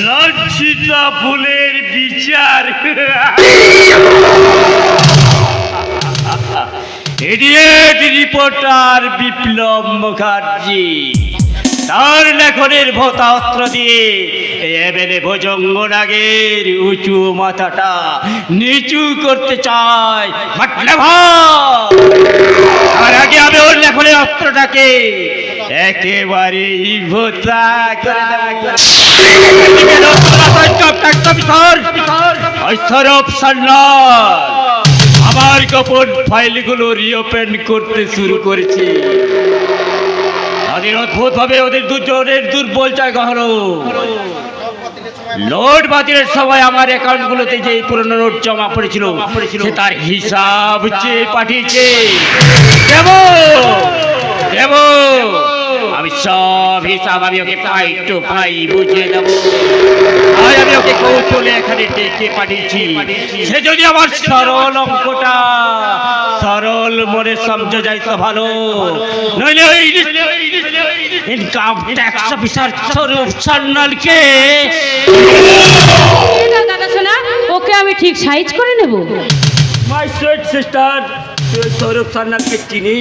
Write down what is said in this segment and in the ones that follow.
লজ্জিতা ফুলের বিচার। Idiot reporter বিপ্লব মুখার্জি তার লেখনের ভোতা অস্ত্র দিয়ে এমএলএ ভুজঙ্গনাগের উঁচু মাথাটা নিচু করতে চায়। আর আগে আমি ওর লেখনের অস্ত্রটাকে একেবারে ভোতা করে আমার গোপন ফাইলগুলো রিওপেন করতে শুরু করেছি। তাদের অদ্ভুত ভাবে ওদের দুজনের দুর্বল জায়গা হলো নোট বাতিলের সময় আমার অ্যাকাউন্টগুলোতে যে পুরনো নোট জমা পড়েছিল সে তার হিসাব চেয়ে পাঠিয়েছে। আমি সব হিসাব আমি ওকে পাই টু পাই বুঝিয়ে দেবো। আমি ওকে কৌশলে এখানে ডেকে পাঠিয়েছি। সে যদি আমার সরল অঙ্কটা সরল মনে সমঝে যাই তো ভালো, নইলে ওই ইনকাম ট্যাক্স অফিসার স্বরূপ সান্যালকে দাদা শোনা ওকে আমি ঠিক সাইজ করে নেব। মাই সুইট সিস্টার, স্বরূপ সান্যালকে চিনি?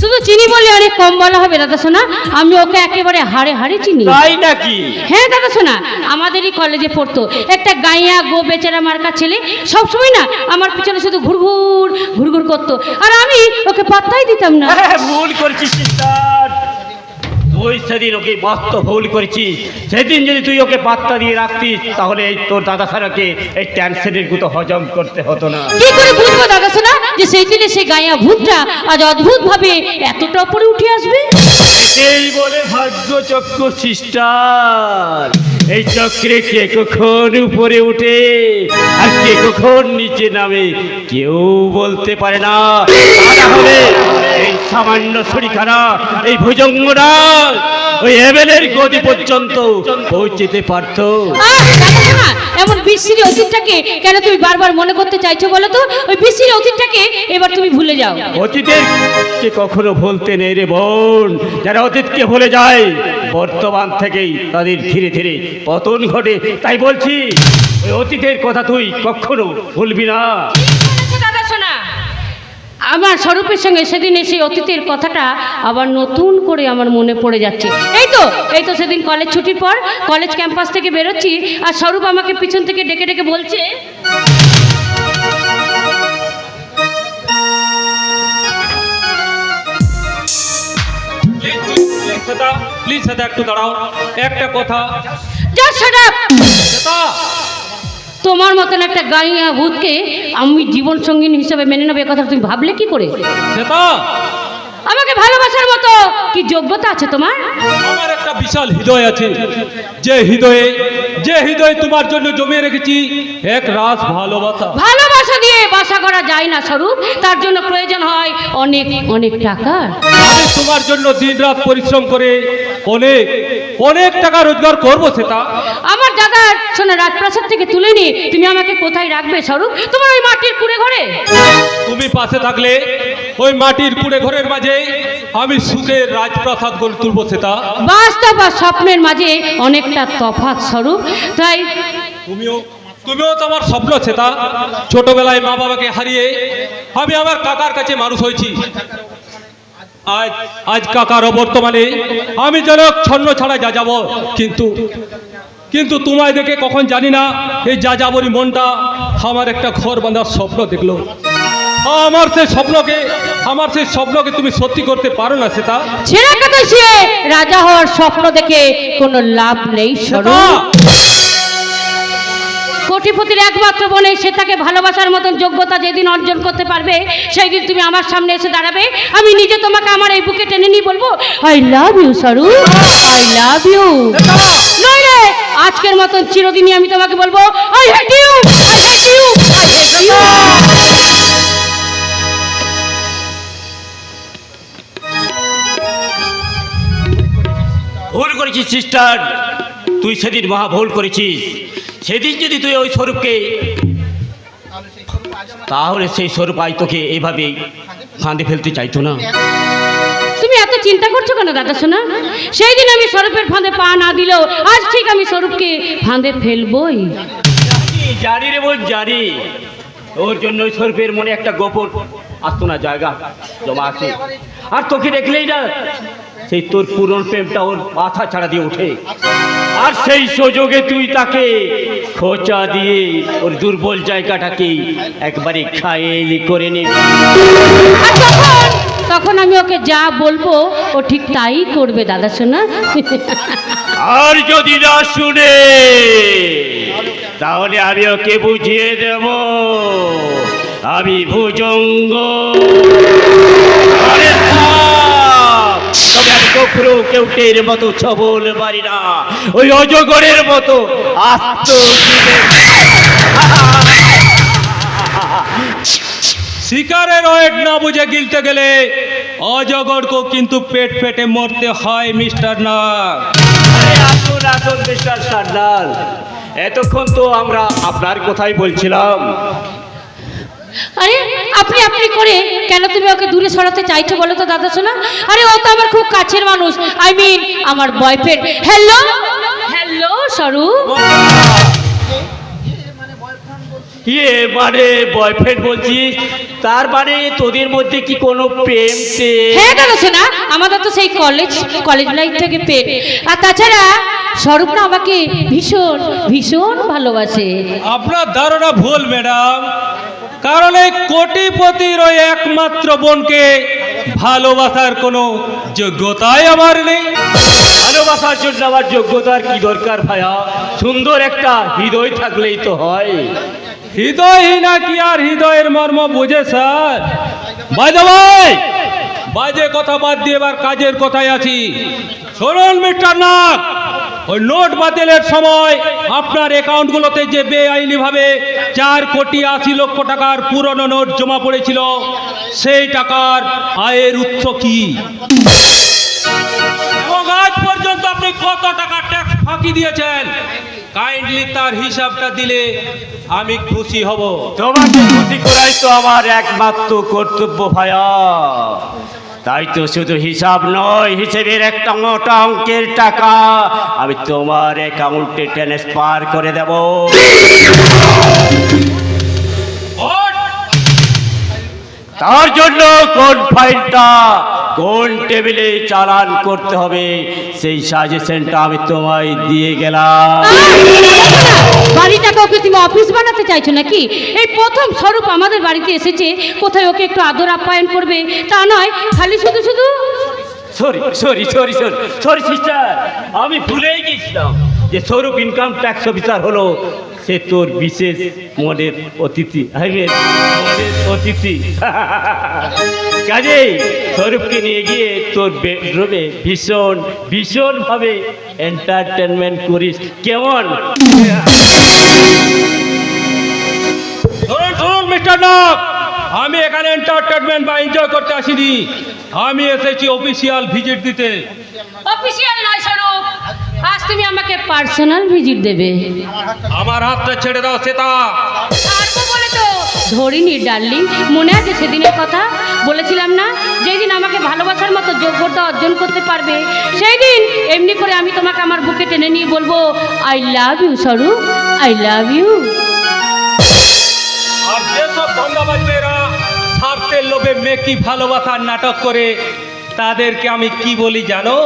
শুধু চিনি বলে অনেক কম বলা হবে দাদা শোনা, আমি ওকে একেবারে হাড়ে হাড়ে চিনি। তাই নাকি? হ্যাঁ দাদা শোনা, আমাদেরই কলেজে পড়তো একটা গাইয়া গো বেচারা মার্কা ছেলে, সবসময় না আমার পিছনে শুধু ঘুরঘুর ঘুরঘুর করতো, আর আমি ওকে পাত্তাই দিতাম না। ভুল করেছিস সিস্টার, তুই সেদিন ওকে মস্ত ভুল করেছিস। সেদিন যদি তুই ওকে পাত্তা দিয়ে রাখতিস তাহলে তোর দাদা সারাকে এই ট্যান্সেনের গুতো হজম করতে হতো না। কি করে বুঝবো দাদা শোনা যে সেই দিনে সেই গাইয়া ভূতটা আজ অদ্ভুত ভাবে এতটা উপরে উঠে আসবে? এই বলে ভাগ্য চক্র সিস্টার, এই চক্রে কে কখন উপরে উঠে আর কে কখন নিচে নামে কেউ বলতে পারে না। তাহলে এই সামান্য ছড়িখানা এই ভুজঙ্গরা ওই এমএলএর গদি পর্যন্ত পৌঁছতে পারতো। এমন বিশ্রী অতীতটাকে কেন তুমি বারবার মনে করতে চাইছো বলো তো? ওই বিশ্রী অতীতটাকে এবার তুমি ভুলে যাও। অতীতের কে কখনো ভুলতে নেই রে বোন। যারা অতীতকে ভুলে যায় বর্তমান থেকেই তাদের ধীরে ধীরে পতন ঘটে। তাই বলছি ওই অতীতের কথা তুই কখনো ভুলবি না। দাদা শোনা, আমার স্বরূপের সঙ্গে সেদিন এসে অতীতের কথাটা আবার নতুন করে আমার মনে পড়ে যাচ্ছে। এই তো সেদিন কলেজ ছুটির পর কলেজ ক্যাম্পাস থেকে বেরোচ্ছি, আর স্বরূপ আমাকে পিছন থেকে ডেকে ডেকে বলছে, প্লিজ দাদা একটু দাঁড়াও, একটা কথা। তোমার মতন একটা গাইয়া ভূতকে আমি জীবন সঙ্গিনী হিসেবে মেনে নেবে কথা তুমি ভাবলে কি করে? আমাকে ভালোবাসার মতো কি যোগ্যতা আছে তোমার? আমার একটা বিশাল হৃদয় আছে, যে হৃদয় তোমার জন্য জমিয়ে রেখেছি এক রাস ভালোবাসা। ভালোবাসা দিয়ে বাসা করা যায় না স্বরূপ, তার জন্য প্রয়োজন হয় অনেক অনেক টাকা। আমি তোমার জন্য দিনরাত পরিশ্রম করে অনেক অনেক টাকা রোজগার করবো। সেটা আমার দাদা শোনা রাজপ্রাসাদ থেকে তুলে নিয়ে তুমি আমাকে কোথায় রাখবে স্বরূপ? তোমার ওই মাটির কুড়ে ঘরে? তুমি পাশে থাকলে ওই মাটির কুড়ে ঘরের মাঝে আমি সুখের রাজপ্রাসাদ গড়ে তুলবো। সেটা বাস্তব আর স্বপ্নের মাঝে অনেকটা তফাৎ স্বরূপ। তাই তুমিও তো আমার স্বপ্ন। সেটা ছোটবেলায় মা বাবাকে হারিয়ে আমি আমার কাকার কাছে মানুষ হয়েছি। আজ কাকার বর্তমানে আমি যেন ছন্ন ছাড়া যা যাব, কিন্তু তোমায় দেখে কখন জানি না এই যা যাবরই মনটা আমার একটা ঘর বাঁধার স্বপ্ন দেখলো। আমার সেই স্বপ্নকে তুমি সত্যি করতে পারো না। সেটা ছেড়ে কথা সে রাজা হওয়ার স্বপ্ন দেখে কোনো লাভ নেই স্বরূপ। কোটিপতির একমাত্র বনে সে তাকে ভালোবাসার মতন যোগ্যতা যেদিন অর্জন করতে পারবে সেই দিন তুমি আমার সামনে এসে দাঁড়াবে, আমি নিজে তোমাকে আমার এই বুকে টেনে নিয়ে বলবো I love you Swarup, I love you. নইলে আজকের মতন চিরদিনই আমি তোমাকে বলবো I hate you, I hate you, I hate you. ভুল করেছিস সিস্টার, তুই সেদিন মহা ভুল করেছিস। সেদিন যদি তুই ওই স্বরূপকে, তাহলে সেই স্বরূপ আজ তোকে এইভাবে ফাঁদে ফেলতে চাইতো না। তুমি এত চিন্তা করছো কেন দাদা শোনা? সেই দিন আমি স্বরূপের ফাঁদে পা না দিলেও আজ ঠিক আমি স্বরূপকে ফাঁদে ফেলবই। জানি রে বোন, জানি ওর জন্য ওই স্বরূপের মনে একটা গোপন আস্তনা জায়গা জমা আছে। আর তোকে দেখলেই না সেই তোর পুরনো প্রেমটা ওর মাথা ছাড়া দিয়ে ওঠে। আর সেই সুযোগে তুই তাকে খোঁচা দিয়ে ওর দুর্বল জায়গাটাকে একবারে খায়েলি করে নিবি। আর তখন আমি ওকে যা বলবো ও ঠিক তাই করবে দাদা শোনা। আর যদি না শুনে তাহলে আমি ওকে বুঝিয়ে দেব আমি ভুজঙ্গ। আরে থাক, তবে আমি কখনো কেউটের মতো ছবল মারি না, ওই অজগরের মতো আস্ত শিকারের ওয়েট না বুঝে গিলতে গেলে অজগরকেও কিন্তু পেট ফেটে মরতে হয় মিস্টার নাগ। আরে আসুন আসুন মিস্টার সান্যাল, এতক্ষণ তো আমরা আপনার কথাই বলছিলাম। আরে আপনি আপনি করে কেন তুমি ওকে দূরে সরাতে চাইছো বলো তো দাদা শোনা? আরে ও তো আমার খুব কাছের মানুষ, আই মিন আমার বয়ফ্রেন্ড। হ্যালো হ্যালো স্বরূপ। ইয়ে মানে বয়ফ্রেন্ড বলছিস? তার মানে তোদের মধ্যে কি কোনো প্রেম? হ্যাঁ দাদা শোনা, আমাদের তো সেই কলেজ লাইফ থেকে প্রেম। আর তাছাড়া স্বরূপ না আমাকে ভীষণ ভীষণ ভালোবাসে। আপনার ধারণা ভুল ম্যাডাম, কারণ এই কোটিপতির ওই একমাত্র বোনকে ভালোবাসার কোনো যোগ্যতাই আমার নেই। ভালোবাসার জন্য আমার যোগ্যতার কি দরকার ভাইয়া? সুন্দর একটা হৃদয় থাকলেই তো হয়। হৃদয়হীন কি আর হৃদয়ের মর্ম বুঝে স্যার? ভাই বাজে কথা বাদ দিয়ে এবার কাজের কথায় আছি। শুনুন মিস্টার নাগ, ওই নোট বাতিলের সময় আপনার অ্যাকাউন্টগুলোতে যে বেআইনিভাবে 4,80,00,000 টাকার পুরনো নোট জমা পড়েছিল, সেই টাকার আয়ের উৎস কি এবং আজ পর্যন্ত আপনি কত টাকা ট্যাক্স ফাঁকি দিয়েছেন, কাইন্ডলি তার হিসাবটা দিলে আমি খুশি হব। তোমাকে খুশি করাই তো আমার একমাত্র কর্তব্য ভাইয়া। তাই তো শুধু হিসাব নয়, হিসেবের একটা মোটা অঙ্কের টাকা আমি তোমার অ্যাকাউন্টে ট্রান্সফার করে দেব। তার জন্য কোন ফাইলটা কোন টেবিলে চালান করতে হবে সেই সাজেশনটা আমি তোমায় দিয়ে গেলাম। বাড়িটাকে ওকে তুমি অফিস বানাতে চাইছো নাকি? এই প্রথম স্বরূপ আমাদের বাড়িতে এসেছে, কোথায় ওকে একটু আদর আপ্যায়ন করবে তা নয়, খালি শুধু শুধু। সরি সিস্টার, আমি ভুলেই গেছিলাম যে স্বরূপ ইনকাম ট্যাক্স অফিসার হলো সে তোর বিশেষ মনের অতিথি। কাজেই স্বরূপকে নিয়ে গিয়ে তোর বেডরুমে ভীষণভাবে এন্টারটেনমেন্ট করিস, কেমন? মিস্টার নাগ, আমি এখানে এন্টারটেনমেন্ট বা এনজয় করতে আসিনি, আমি এসেছি অফিসিয়াল ভিজিট দিতে। অফিসিয়াল নয় স্বরূপ, আজ তুমি আমাকে পার্সোনাল ভিজিট দেবে। আমার হাতটা ছেড়ে দাও শ্বেতা। ছাড়বো বলে তো ধরিনি ডার্লিং, মনে আছে সেদিনের কথা? বলেছিলাম না যেদিন আমাকে ভালোবাসার মতো যোগ্যতা অর্জন করতে পারবে সেই দিন এমনি করে আমি তোমাকে আমার বুকে টেনে নিয়ে বলবো I love you Swarup, I love you. আর যেসব ধন্দাবাজ মেয়েরা স্বার্থের লোভে মেকি ভালোবাসার নাটক করে তাদেরকে আমি কি বলি জানো?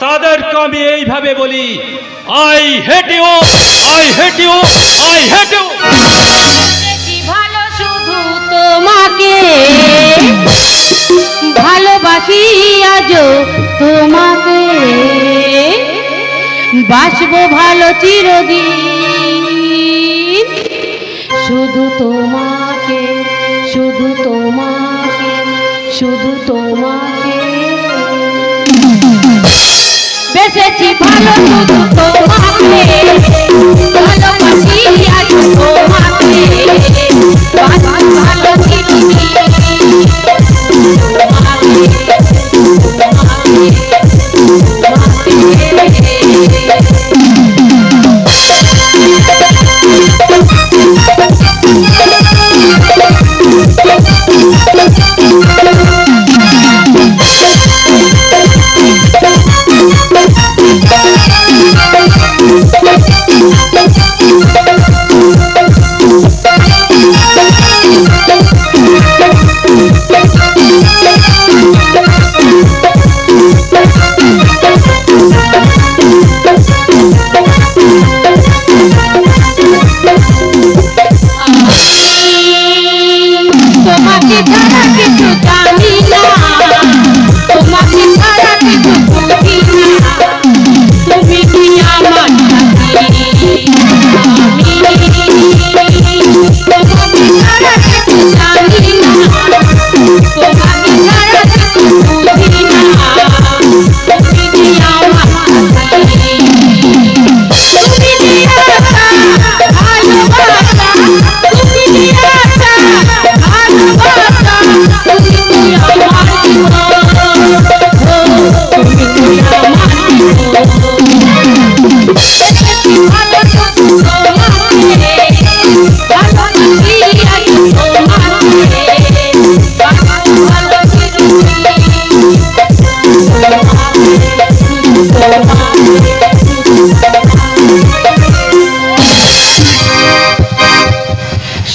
তাদেরকে আমি এইভাবে বলি, I hate you, I hate you, I hate you. ভালো শুধু তোমাকে ভালোবাসি আজও তোমাকে, বাসবো ভালো চিরদিন শুধু তোমাকে, শুধু তোমাকে, শুধু তোমাকে বেসেছি ভালো শুধু তোমাকে, ভালোবাসি আজ তোমাকে, বাসবো ভালো চিরদিন তোমাকে, তোমাকে, তোমাকে।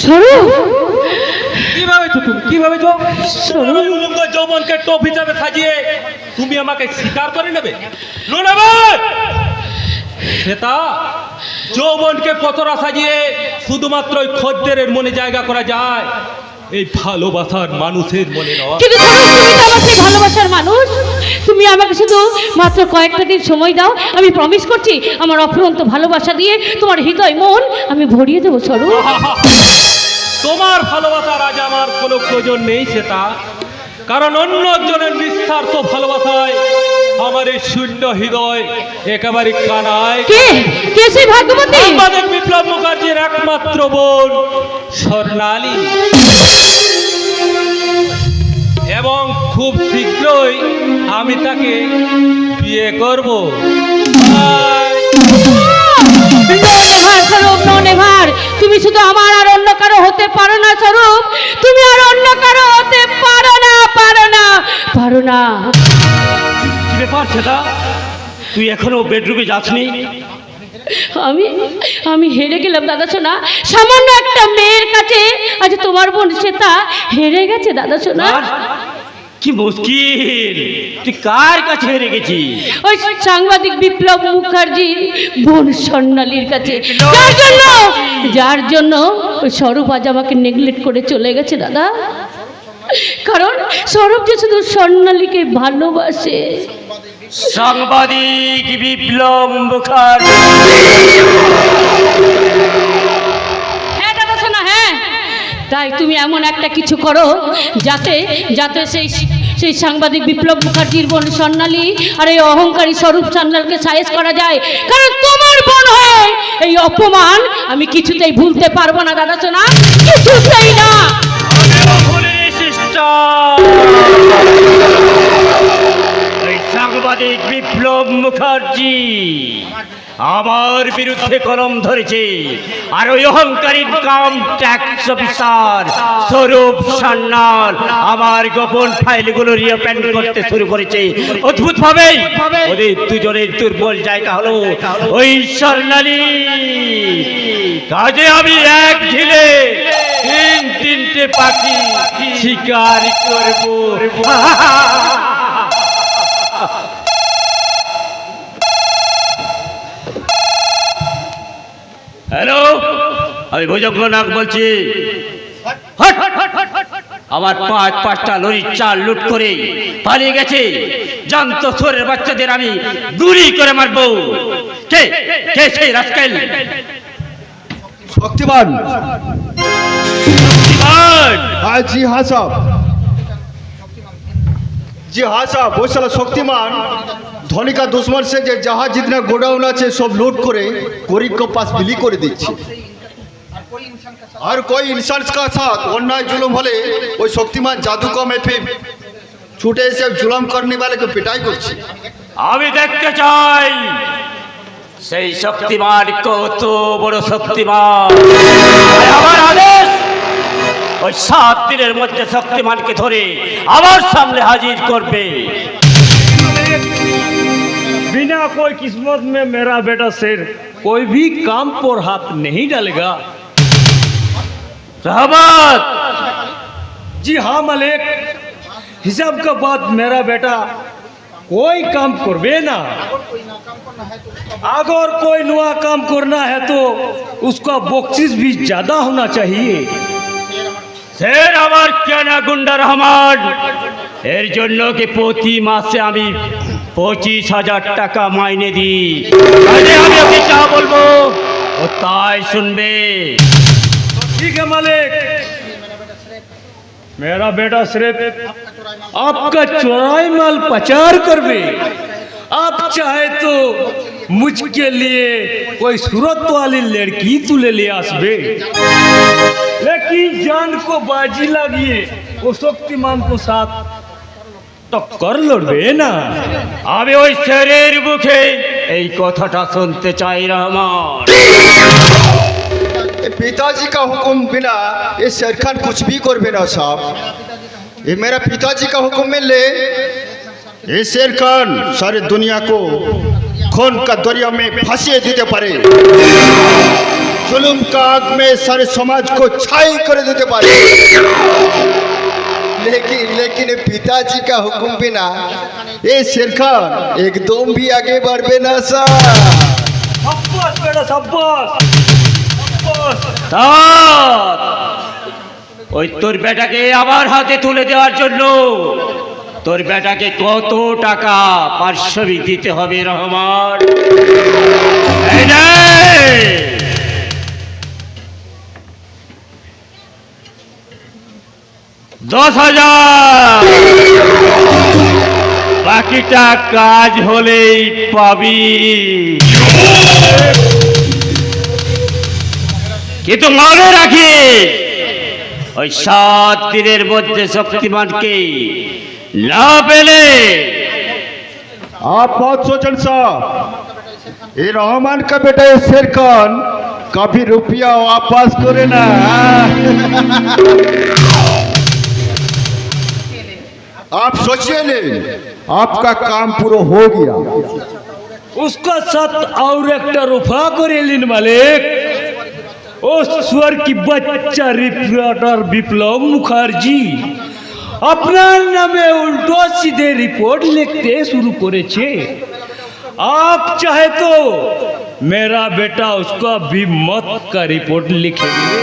স্বরূপ, কি ভেবেছো তুমি? কি ভেবেছো তোমার উলঙ্গ যৌবনকে টোপ হিসাবে সাজিয়ে তুমি আমাকে স্বীকার করে নেবে? সেটা যৌবনকে পতরা সাজিয়ে শুধুমাত্র ওই খদ্দেরের মনে জায়গা করা যায়, এই ভালোবাসার মানুষের মনে নয়। কিন্তু স্বরূপ, তুমি তো আমার সেই ভালোবাসার মানুষ। তুমি আমাকে শুধু মাত্র কয়েকটা দিন সময় দাও, আমি প্রমিস করছি আমার অফুরন্ত ভালোবাসা দিয়ে তোমার হৃদয় মন আমি ভরিয়ে দেবো স্বরূপ। তোমার ভালোবাসার আজ আমার কোনো প্রয়োজন নেই সেটা, কারণ অন্য একজনের নিঃস্বার্থ ভালোবাসায় আমার এই শূন্য হৃদয় একেবারে কানায়। কে কে সেই ভাগ্যবতী? আমাদের বিপ্লব মুখার্জির একমাত্র বোন স্বর্ণালী, এবং খুব শীঘ্রই আমি তাকে বিয়ে করব। নেভার স্বরূপ, নো নেভার। তুমি শুধু আমার আর অন্য কারো হতে পারো না স্বরূপ, তুমি আর অন্য কারো হতে পারো না, পারো না, পারো না। কি ব্যাপার সেটা? তুই এখনো বেডরুমে যাসনি? আমি হেরে গেলাম দাদা সোনা, সামান্য একটা মেয়ের কাছে আজ তোমার বোন শ্বেতা হেরে গেছে দাদা সোনা। আর কি মুশকিল, তুই কার কাছে হেরে গেছিস? ওই সাংবাদিক বিপ্লব মুখার্জির বোন স্বর্ণালীর কাছে, যার জন্য ওই স্বরূপ আজ আমাকে নেগলেক্ট করে চলে গেছে দাদা। কারণ স্বরূপ যে শুধু স্বর্ণালীকে ভালোবাসে। সাংবাদিক বিপ্লব মুখার্জি। হ্যাঁ দাদা শোনা, হ্যাঁ, তাই তুমি এমন একটা কিছু করো যাতে যাতে সেই সাংবাদিক বিপ্লব মুখার্জির বোন স্বর্ণালী আর এই অহংকারী স্বরূপ সান্যালকে সাইজ করা যায়। কারণ তোমার বোন হয়ে এই অপমান আমি কিছুতেই ভুলতে পারবো না দাদা সোনা, কিছুতেই না। এই সাংবাদিক বিপ্লব মুখার্জি আমার বিরুদ্ধে কলম ধরেছে, আর ওই অহংকারী কাম ট্যাক্স অফিসার স্বরূপ সান্যাল আমার গোপন ফাইলগুলো রিওপেন করতে শুরু করেছে। অদ্ভুত ভাবে ওদের দুজনের দুর্বল জায়গা হলো ওই স্বর্ণালী। কাজে আমি এক ঢিলে তিনটে পাখি শিকার করবো। হ্যালো, আমি ভুজঙ্গনাথ বলছি। আমার পাঁচটা লরির চাল লুট করে পালিয়ে গেছে। জানত সোরের বাচ্চাদের আমি গুলি করে মারবো। কে কে সেই রাস্কেল? शक्तिमान। हाँ जी हाँ साहब, जी हाँ साहब, वो साला शक्तिमान धोनी का दुश्मन से जहाँ जितना गोडाउन আছে सब लूट করে गरीब को पास बिली করে দিচ্ছে। और कोई इंसान का साथ अन्याय जुलूम হলে ওই শক্তিমান জাদু को में फिर छूटे से जुलम करने वाले को पिटाई করছে। আমি দেখতে চাই সেই শক্তিমান কত বড় শক্তিমান। আমার আদেশ ওই 7 দিনের মধ্যে শক্তিমানকে ধরে আমার সামনে হাজির করবে। बिना कोई किस्मत में मेरा बेटा शेर कोई भी काम पर हाथ नहीं डालेगा। रहमत। जी हाँ मलिक, हिसाब का बाद मेरा बेटा कोई काम करबे ना। अगर कोई नया काम करना है तो उसका बख्शिश भी ज्यादा होना चाहिए। স্যার আমার কেনা গুন্ডা রহমান, এর জন্য কি প্রতি মাসে আমি 25,000 টাকা মাইনে দিই। কাজে আমি ওকে যা বলবো ও তাই শুনবে। ठीक है मालिक, मेरा बेटा सिर्फ आपका चुराई माल पचार करबे। आप चाहे तो मुझके लिए कोई सूरत वाली लड़की तुले ले आसबे, लेकिन जान को बाजी लगिए वो शक्तिमान को साथ टक्कर लड़बे ना। আমি ওই স্যারের মুখে এই কথাটা শুনতে চাই রহমান। पिताजी का हुक्म बिना ये शेर खान कुछ भी कर बिना साहब। ये मेरा पिताजी का हुक्म मिल ले, ये शेर खान सारी दुनिया को खून का दरिया में फंसिए देते पारे, जुल्म का आग में सारे समाज को छाई कर देते पारे। लेकिन पिताजी का हुक्म बिना ये शेर खान एकदम भी आगे बढ़े ना साहब। সাব্বাস বেটা সাব্বাস। तात, ওই তোর বেটাকে আমার হাতে তুলে দেওয়ার জন্য তোর বেটাকে কত টাকা পারিশ্রমিক দিতে হবে রহমান? এই নে! 10,000, বাকিটা কাজ হলেই পাবি। কিন্তু মনে রাখিস, ওই 7 দিনের মধ্যে শক্তিমানকে না পেলে आप बहुत सोचन साहब, ये रहमान का बेटा ये शेर खान कभी रुपया वापस करे ना। आप सोचिए नहीं, आपका काम पूरा हो गया। उसका साथ और एक रुफा करे लिन मालिक। ओ स्वर की बच्चा रिपोर्टर विप्लव मुखर्जी আপনার নামে উল্টো সিধে রিপোর্ট লিখতে শুরু করেছে। आप चाहे तो मेरा बेटा उसका भी मौत का रिपोर्ट लिखे दे।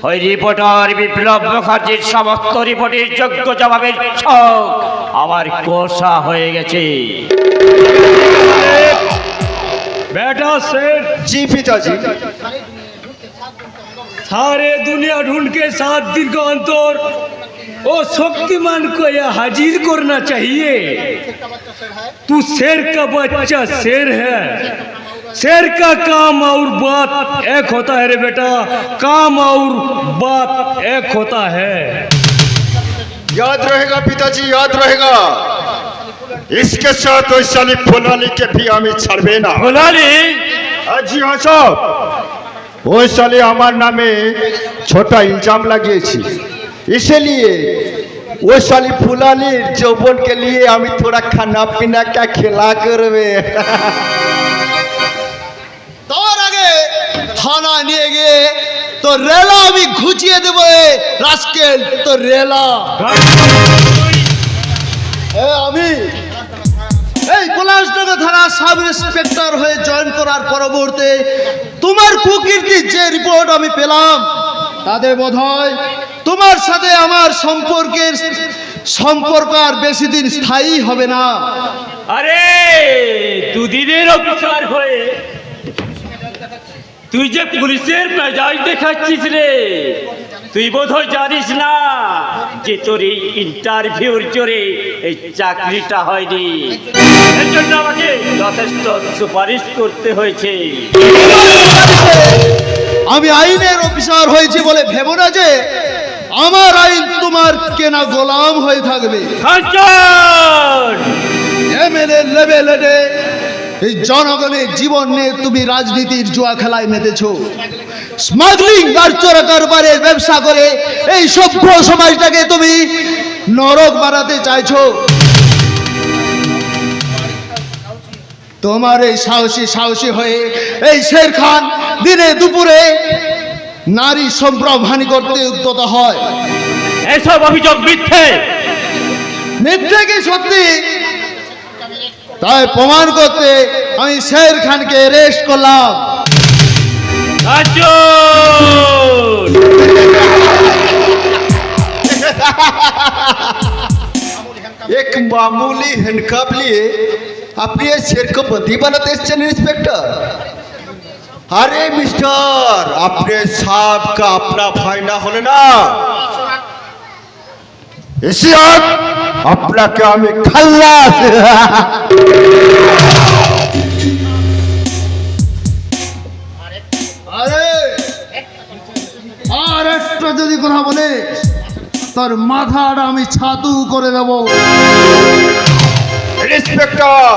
ওই রিপোর্টার বিপ্লব মুখার্জির সমস্ত রিপোর্টের যোগ্য জবাবের ছক আমার কোষা হয়ে গেছে। बेटा सेठ जी पिताजी। सारे दुनिया ढूंढ के 7 दिन का अंतर ओ शक्तिमान को यह हाजिर करना चाहिए। तू शेर का बच्चा शेर है। शेर का काम और बात एक होता है रे बेटा, काम और बात एक होता है। याद रहेगा पिताजी, याद रहेगा। इसके साथ वैशाली फुलाली के भी हमें छड़बे ना। ফোলালি जी हाँ साहब, वैशाली हमारे नामे छोटा इल्जाम लगे छी, इसलिए वैशाली फुलाली जौबन के लिए हमें थोड़ा खाना पीना का खिला करवे। তোর আগে থানা নিয়ে গিয়ে তো রেলা আমি ঘুচিয়ে দেবো। রাস্কেল তো রেলা আমি এই পলাশনগর থানা সাব ইন্সপেক্টর হয়ে জয়েন করার পরবর্তী তোমার কুকীর্তির যে রিপোর্ট আমি পেলাম, তাতে বোধহয় তোমার সাথে আমার সম্পর্ক আর বেশি দিন স্থায়ী হবে না। আরে দুদিনের অফিসার হয়ে তুই যে পুলিশের মেজাজ দেখাচ্ছিস রে, তুই বোধহয় জানিস না যে তোর এই ইন্টারভিউর জোরে এই চাকরিটা হয়নি। এর জন্য আমাকে যথেষ্ট সুপারিশ করতে হয়েছে। আমি আইনের অফিসার হয়েছি বলে ভেবো না যে আমার আইন তোমার কেনা গোলাম হয়ে থাকবে। কাঞ্চন! এমএলএ লেভেলে এই জনগণের জীবন নিয়ে তুমি রাজনীতির জুয়া খেলায় মেতেছো। স্মাগলিং আর চোরা কারবারের ব্যবসা করে এই সভ্য সমাজটাকে তুমি নরক বানাতে চাইছো। তোমার এই সাহসী হয়ে এই শের খান দিনে দুপুরে নারী সম্ভ্রম হানি করতে উদ্যত হয়। এসব অভিযোগ মিথ্যে। মিথ্যে কি সত্যি? তাই প্রমাণ করতে আমি শের খানকে অ্যারেস্ট করলাম। কাঞ্চন! एक मामूली हैंडकप लिए अपने शेर को बंदी बनाते इंस्पेक्टर। अरे मिस्टर, अपने साहब का अपना भाई ना होने ना, इसी आग अपना क्या में खल्लास। আরে আর একটা যদি কথা বলে তোর মাথাটা আমি ছাতু করে দেবো। इंस्पेक्टर,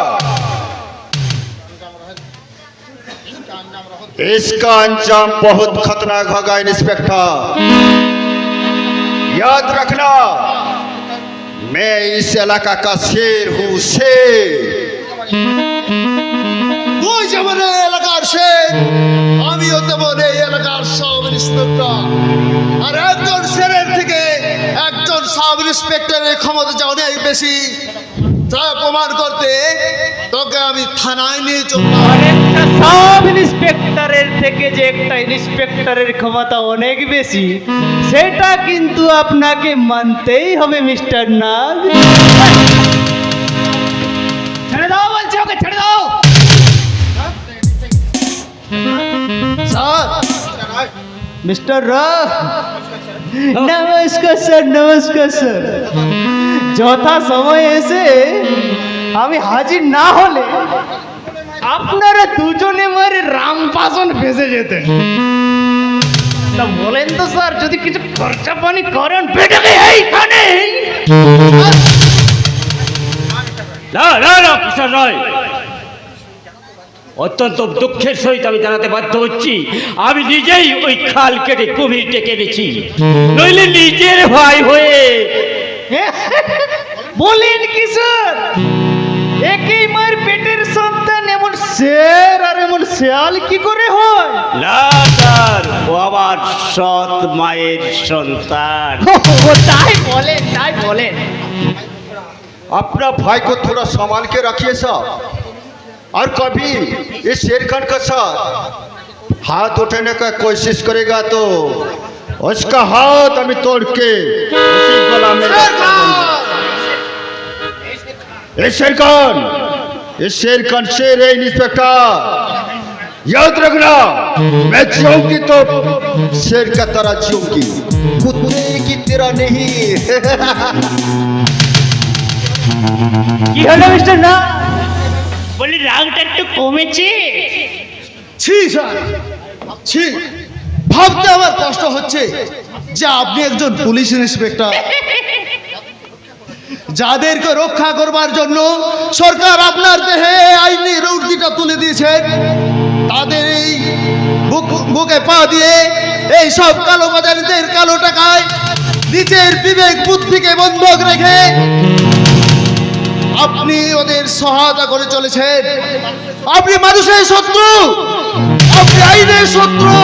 इसका अंजाम बहुत खतरनाक होगा इंस्पेक्टर। याद रखना, मैं इस इलाका का शेर हूँ, शेर। তুই যেমন এই এলাকার শেখ, আমিও তেমন এই এলাকার সাব ইন্সপেক্টর। আর একজন শেরের থেকে একজন সাব ইন্সপেক্টরের ক্ষমতা যে অনেক বেশি, তা প্রমাণ করতে তোকে আমি থানায় নিয়ে চললাম। অনেকটা সাব ইন্সপেক্টরের থেকে যে একটা ইন্সপেক্টরের ক্ষমতা অনেক বেশি, সেটা কিন্তু আপনাকে মানতেই হবে মিস্টার নাগ। ছেড়ে দাও বলছি, ওকে ছেড়ে দাও। স্যার, মিস্টার রাগ, নমস্কার স্যার, নমস্কার স্যার। যথা সময় এসে আমি হাজির না হলে আপনারা দুজনে মারে রামপাশন ফেসে যেতেন। তা বলেন তো স্যার, যদি কিছু খরচা পানি করেন বেটাকে এইখানে। না না না কিশোর নয়, অত্যন্ত দুঃখের সহিত আমি জানাতে বাধ্য হচ্ছি, আমি নিজেই ওই খাল কেটে কুমির ডেকে এনেছি, নইলে নিজের ভাই হয়ে। বলেন কি স্যার, একই মায়ের পেটের সন্তান এমন শের আর এমন শেয়াল কি করে হয়? না স্যার, ও আমার সৎ মায়ের সন্তান। ও তাই বলেন, তাই বলেন। अपना भाई को थोड़ा संभाल के रखिए साहब, और कभी इस शेर खान का साथ हाथ उठाने का कोशिश करेगा तो उसका हाथ हमें तोड़ के उसी गला में रख दूंगा। ये शेर खान शेर है इंस्पेक्टर, याद रखना, मैं जीऊंगी तो शेर का तरह जीऊंगी, कुत्ते की तरह नहीं। কি হলো মিস্টার না? বলি রাগটা একটু কমেছে? ছি স্যার, ছি। ভাবতে আমার কষ্ট হচ্ছে যে আপনি একজন পুলিশ ইন্সপেক্টর, যাদেরকে রক্ষা করবার জন্য সরকার আপনার দেহে আইনি রৌদ্রিটা তুলে দিয়েছেন, তাদের এই বুকে পা দিয়ে এই সব কালো বাজারিদের কালো টাকায় নিজের বিবেক বুদ্ধিকে বন্ধক রেখে আপনি ওদের সহায়তা করে চলেছেন। আপনি মানুষের শত্রু, আপনি আইনের শত্রু,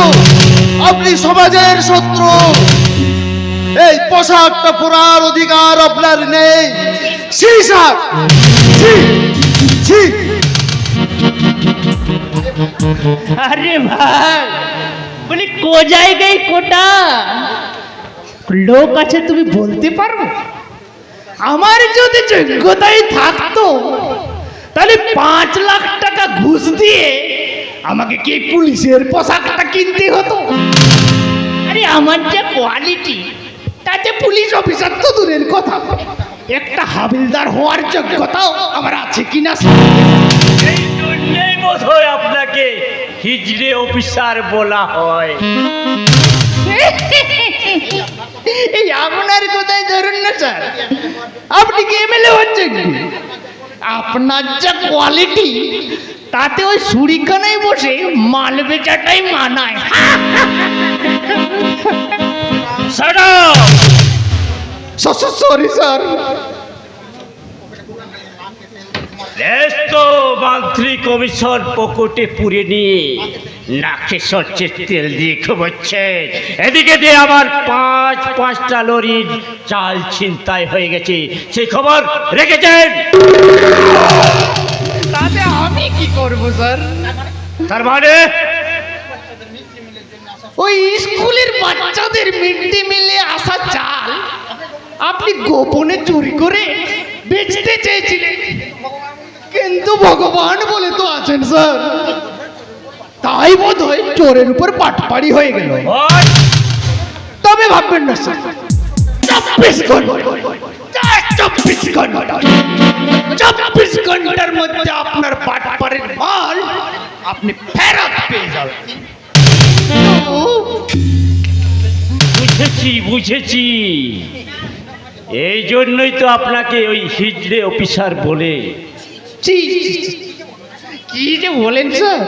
আপনি সমাজের শত্রু। এই পোশাকটা পরার অধিকার আপনার নেই। ছি স্যার, ছি, ছি। আরে ভাই, বলি কো জায়গায় কোটা লোক আছে তুমি বলতে পারো? আমার যদি যোগ্যতাই থাকতো তাহলে 5 লাখ টাকা ঘুষ দিয়ে আমাকে কি পুলিশের পোশাকটা কিনতে হতো? আরে আমার যে কোয়ালিটি, তাতে পুলিশ অফিসার তো দূরের কথা, একটা হাবিলদার হওয়ার যোগ্যতাও আমার আছে কিনা। এই জন্যেই বোধ হয় আপনাকে হিজড়ে অফিসার বলা হয়। এই আপনার কোথায় ধরুন না স্যার, আপনি কি এমএলএ হচ্ছেন কি? আপনার যা কোয়ালিটি, তাতে ওই সুরিখানায় বসে মাল বেচাটাই মানায়। Shut up! Sorry sir. তো মন্ত্রী কমিশন পকেটে পুরে নিয়ে নাকে সচ্ছের তেল দিয়ে ঘুমোচ্ছে, এদিকে দিয়ে আমার 5টা লরির চাল ছিনতাই হয়ে গেছে, সেই খবর রেখেছেন। তাতে আমি কি করব স্যার? তার মানে ওই স্কুলের বাচ্চাদের মিড ডে মিলে আসা চাল আপনি গোপনে চুরি করে বেচতে চেয়েছিলেন, কিন্তু ভগবান বলে তো আছেন স্যার, তাই বোধ হয় চোরের উপর পাটপাড়ি হয়ে গেল। what? তবে ভাববেন না স্যার, 24 ঘন্টার মধ্যে আপনার পাটপাড়ির মাল আপনি ফেরত পেয়ে যাবেন। বুঝেছি এই জন্যই তো আপনাকে ওই হিজড়ে অফিসার বলে। কি যে বলেন স্যার,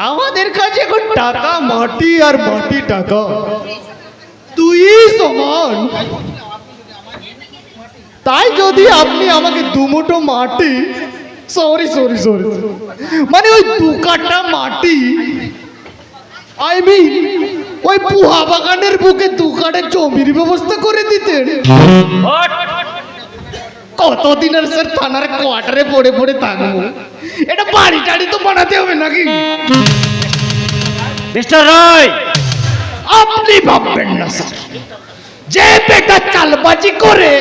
আমাদের কাছে এখন টাকা মাটি আর মাটি টাকা দুই সমান। তাই যদি আপনি আমাকে দুমুঠো মাটি, সরি মানে ওই 2 কাঠা মাটি, আই মিন ওই পুহা বাগানের বুকে 2 কাঠা জমির ব্যবস্থা করে দিতেন, কতদিন আর স্যার থানার কোয়ার্টারে পড়ে থাকবো? এটা বাড়ি টাড়ি তো বানাতে হবে নাকি? মিস্টার রায়, আপনি ভাববেন না স্যার, যে বেটা চালবাজি করে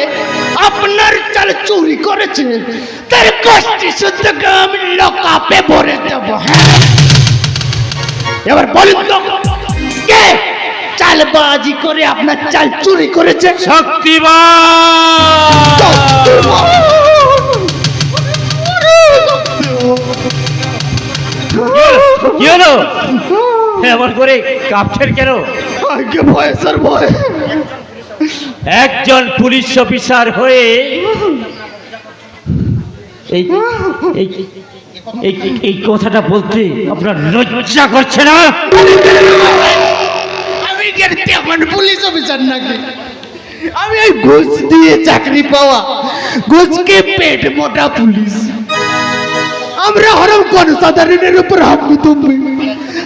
আপনার চাল চুরি করেছে তার কষ্টি শুদ্ধকে আমি লকাপে ভরে দেব। হ্যাঁ, এবার বলুন তো, কে চালবাজি করে আপনার চাল চুরি করেছে? শক্তিমান! কি হলো? এমন করে কাঁপছেন কেন? আগে ভয় স্যার, ভয়। একজন পুলিশ অফিসার হয়ে এই এই- এই- এই কথাটা বলতে আপনার লজ্জা করছে না? আমি তেমন পুলিশ অফিসার নাকি? আমি ওই ঘুষ দিয়ে চাকরি পাওয়া, ঘুষকে পেট মোটা পুলিশ। আমরা হরম জনসাধারণের উপর হামবি তুমি,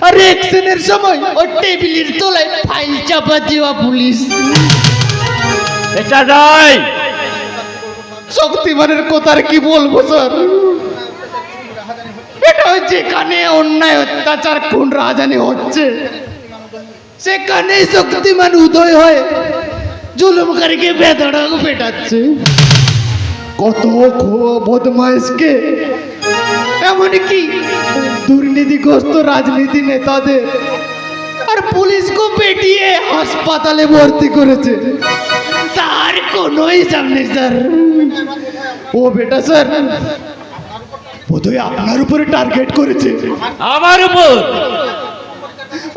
আর অ্যাকশনের সময় ওই টেবিলের তলায় ফাইল চাপা দেওয়া পুলিশ। এটা নয়। শক্তিমানের কথা আর কি বলবো স্যার, এটা যেখানে অন্যায় অত্যাচার খুন রাজানি হচ্ছে সেখানে শক্তিমান উদয় হয় জুলুমকারীকে বেধড়ক পেটাচ্ছে। কত বদমাইশকে, এমনকি দুর্নীতিগ্রস্ত রাজনীতি নেতাদের আর পুলিশকে পেটিয়ে হাসপাতালে ভর্তি করেছে, তার কোনো হিসাব নেই স্যার। ও বেটা স্যার, বোধহয় আপনার উপরে টার্গেট করেছে। আমার উপর?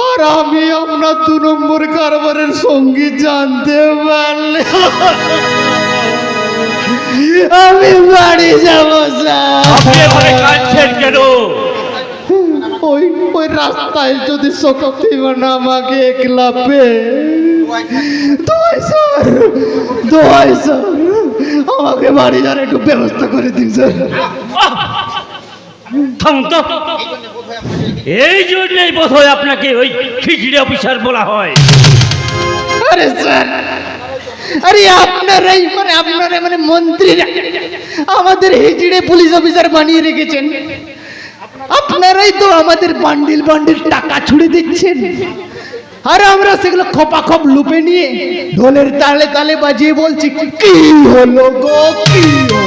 আর আমি আপনার 2 নম্বর কারবারের সঙ্গী জানতে পারলে আমি বাড়ি যাবো স্যার। আপনি এখানে কাঁদছেন কেন? ওই রাস্তায় যদি শক্তিমান আমাকে একলা পেয়ে, দোয়াই স্যার আমাকে বাড়ি যাওয়ার একটু ব্যবস্থা করে দিন স্যার। থামুন তো। এই জন্যই বোধ হয় আপনাকে ওই খিচড়ি অফিসার বলা হয়। আরে স্যার, আরে আপনারাই মানে মন্ত্রীরা আমাদের হিজড়ে পুলিশ অফিসার বানিয়ে রেখেছেন। আপনারাই তো আমাদের বান্ডিল বান্ডিল টাকা ছুড়ে দিচ্ছেন, আর আমরা সেগুলো খোপাখপ লুপে নিয়ে ঢোলের তালে তালে বাজিয়ে বলছি কি হলো গো, কি হলো।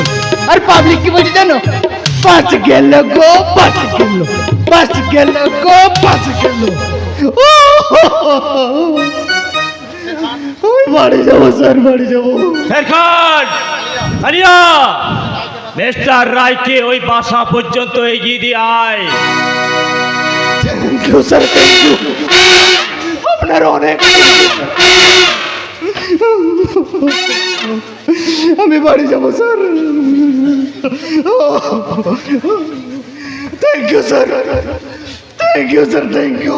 আর পাবলিক কি বলছে জানো? 5 গেল গো, 5 গেল, 5 গেল গো, 5 গেল। বাড়ি যাবো স্যার, বাড়ি যাবো। শেরখান, আনিয়া, মিস্টার রায়কে ওই বাসা পর্যন্ত এগিয়ে দিয়ে আয়। Thank you sir, thank you, আপনার অনেক। আমি বাড়ি যাবো sir. Thank you sir, thank you sir, thank you.